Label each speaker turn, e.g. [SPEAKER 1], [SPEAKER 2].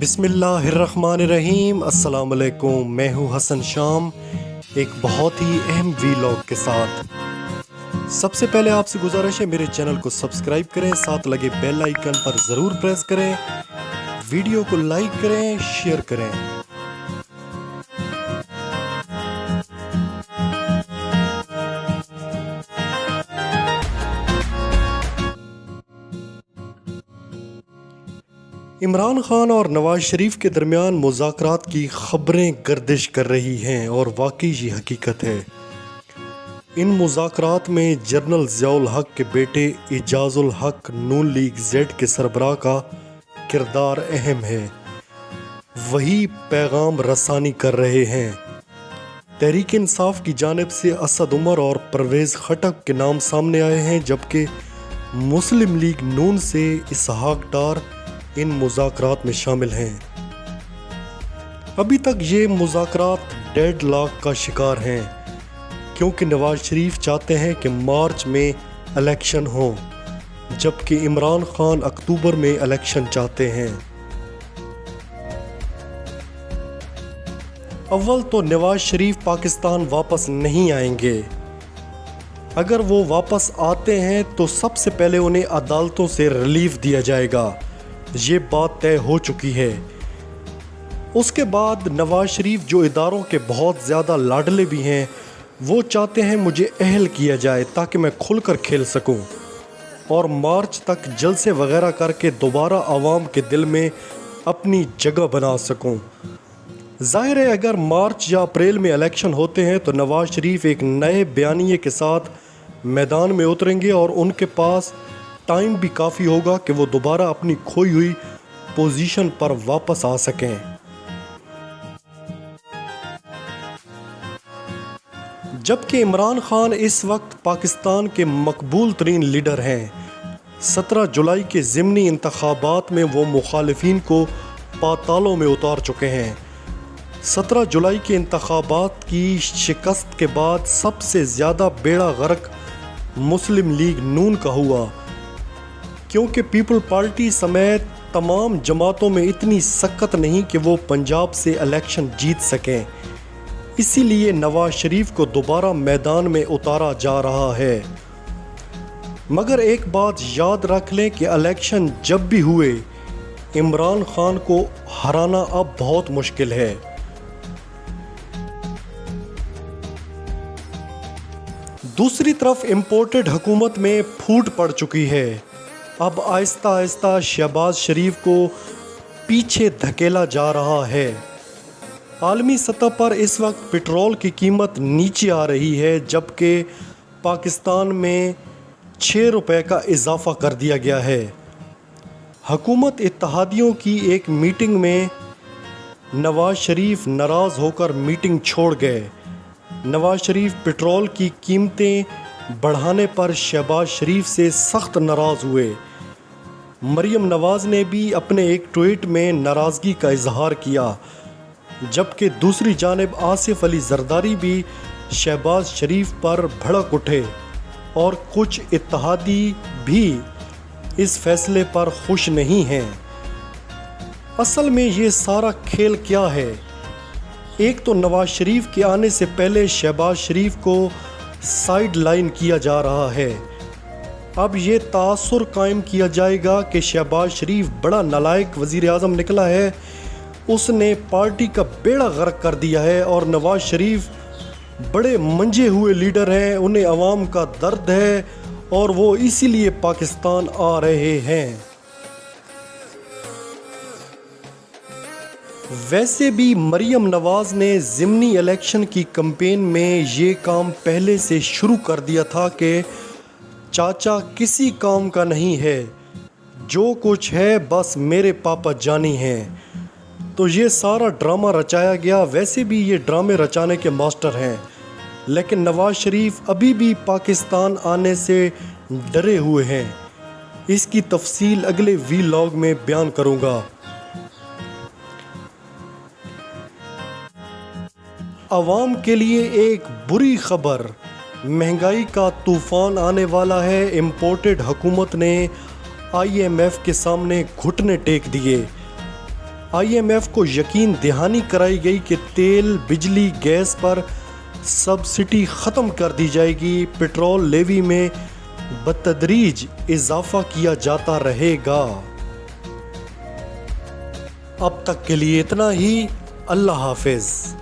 [SPEAKER 1] बिस्मिल्लाहिर्रहमानिर्रहीम। अस्सलाम वालेकुम। मैं हूँ हसन शाम एक बहुत ही अहम वीलॉग के साथ। सबसे पहले आपसे गुजारिश है मेरे चैनल को सब्सक्राइब करें, साथ लगे बेल आइकन पर ज़रूर प्रेस करें, वीडियो को लाइक करें, शेयर करें। इमरान खान और नवाज शरीफ के दरमियान मुज़ाकरात की खबरें गर्दिश कर रही हैं और वाकई ये हकीकत है। इन मुज़ाकरात में जनरल ज़ियाउल हक के बेटे इजाज़ुल हक नून लीग ज़ेड के सरबराह का किरदार अहम है। वही पैगाम रसानी कर रहे हैं। तहरीक इंसाफ की जानिब से असद उमर और परवेज़ खटक के नाम सामने आए हैं, जबकि मुस्लिम लीग नून से इसहाक डार इन मुज़ाकरात में शामिल हैं। अभी तक ये मुज़ाकरात डेडलॉक का शिकार हैं, क्योंकि नवाज शरीफ चाहते हैं कि मार्च में इलेक्शन हो, जबकि इमरान खान अक्टूबर में इलेक्शन चाहते हैं। अव्वल तो नवाज शरीफ पाकिस्तान वापस नहीं आएंगे। अगर वो वापस आते हैं तो सबसे पहले उन्हें अदालतों से रिलीफ दिया जाएगा, ये बात तय हो चुकी है। उसके बाद नवाज शरीफ जो इदारों के बहुत ज़्यादा लाडले भी हैं, वो चाहते हैं मुझे अहल किया जाए ताकि मैं खुलकर खेल सकूं और मार्च तक जलसे वगैरह करके दोबारा आवाम के दिल में अपनी जगह बना सकूं। जाहिर है अगर मार्च या अप्रैल में इलेक्शन होते हैं तो नवाज शरीफ एक नए बयानिए के साथ मैदान में उतरेंगे और उनके पास टाइम भी काफ़ी होगा कि वो दोबारा अपनी खोई हुई पोजीशन पर वापस आ सकें। जबकि इमरान खान इस वक्त पाकिस्तान के मकबूल तरीन लीडर हैं। 17 जुलाई के ज़िमनी इंतखाबात में वो मुखालिफिन को पातालों में उतार चुके हैं। 17 जुलाई के इंतखाबात की शिकस्त के बाद सबसे ज़्यादा बेड़ा गर्क मुस्लिम लीग नून का हुआ, क्योंकि पीपल पार्टी समेत तमाम जमातों में इतनी सख्त नहीं कि वो पंजाब से इलेक्शन जीत सकें। इसीलिए नवाज शरीफ को दोबारा मैदान में उतारा जा रहा है। मगर एक बात याद रख लें कि इलेक्शन जब भी हुए, इमरान खान को हराना अब बहुत मुश्किल है। दूसरी तरफ इम्पोर्टेड हुकूमत में फूट पड़ चुकी है। अब आहिस्ता आहिस्ता शहबाज शरीफ को पीछे धकेला जा रहा है। आलमी सतह पर इस वक्त पेट्रोल की कीमत नीचे आ रही है, जबकि पाकिस्तान में 6 रुपए का इजाफा कर दिया गया है। हुकूमत इत्तेहादियों की एक मीटिंग में नवाज शरीफ नाराज़ होकर मीटिंग छोड़ गए। नवाज शरीफ पेट्रोल की कीमतें बढ़ाने पर शहबाज शरीफ से सख्त नाराज़ हुए। मरियम नवाज़ ने भी अपने एक ट्वीट में नाराज़गी का इजहार किया, जबकि दूसरी जानिब आसिफ अली जरदारी भी शहबाज शरीफ पर भड़क उठे और कुछ इत्तेहादी भी इस फैसले पर खुश नहीं हैं। असल में ये सारा खेल क्या है? एक तो नवाज शरीफ के आने से पहले शहबाज शरीफ को साइड लाइन किया जा रहा है। अब ये तासुर कायम किया जाएगा कि शहबाज शरीफ बड़ा नालायक वज़ीर आज़म निकला है, उसने पार्टी का बेड़ा गर्क कर दिया है, और नवाज शरीफ बड़े मंजे हुए लीडर हैं, उन्हें अवाम का दर्द है और वो इसीलिए पाकिस्तान आ रहे हैं। वैसे भी मरियम नवाज़ ने ज़िमनी इलेक्शन की कैंपेन में ये काम पहले से शुरू कर दिया था कि चाचा किसी काम का नहीं है, जो कुछ है बस मेरे पापा जानी हैं। तो ये सारा ड्रामा रचाया गया। वैसे भी ये ड्रामे रचाने के मास्टर हैं, लेकिन नवाज शरीफ अभी भी पाकिस्तान आने से डरे हुए हैं। इसकी तफसील अगले वीलॉग में बयान करूँगा। आवाम के लिए एक बुरी खबर, महंगाई का तूफ़ान आने वाला है। इम्पोर्टेड हुकूमत ने IMF के सामने घुटने टेक दिए। IMF کو یقین دہانی کرائی گئی کہ تیل، بجلی، گیس پر سبسڈی ختم کر دی جائے گی، پٹرول لیوی میں بتدریج اضافہ کیا جاتا رہے گا۔ اب تک کے لیے اتنا ہی۔ اللہ حافظ۔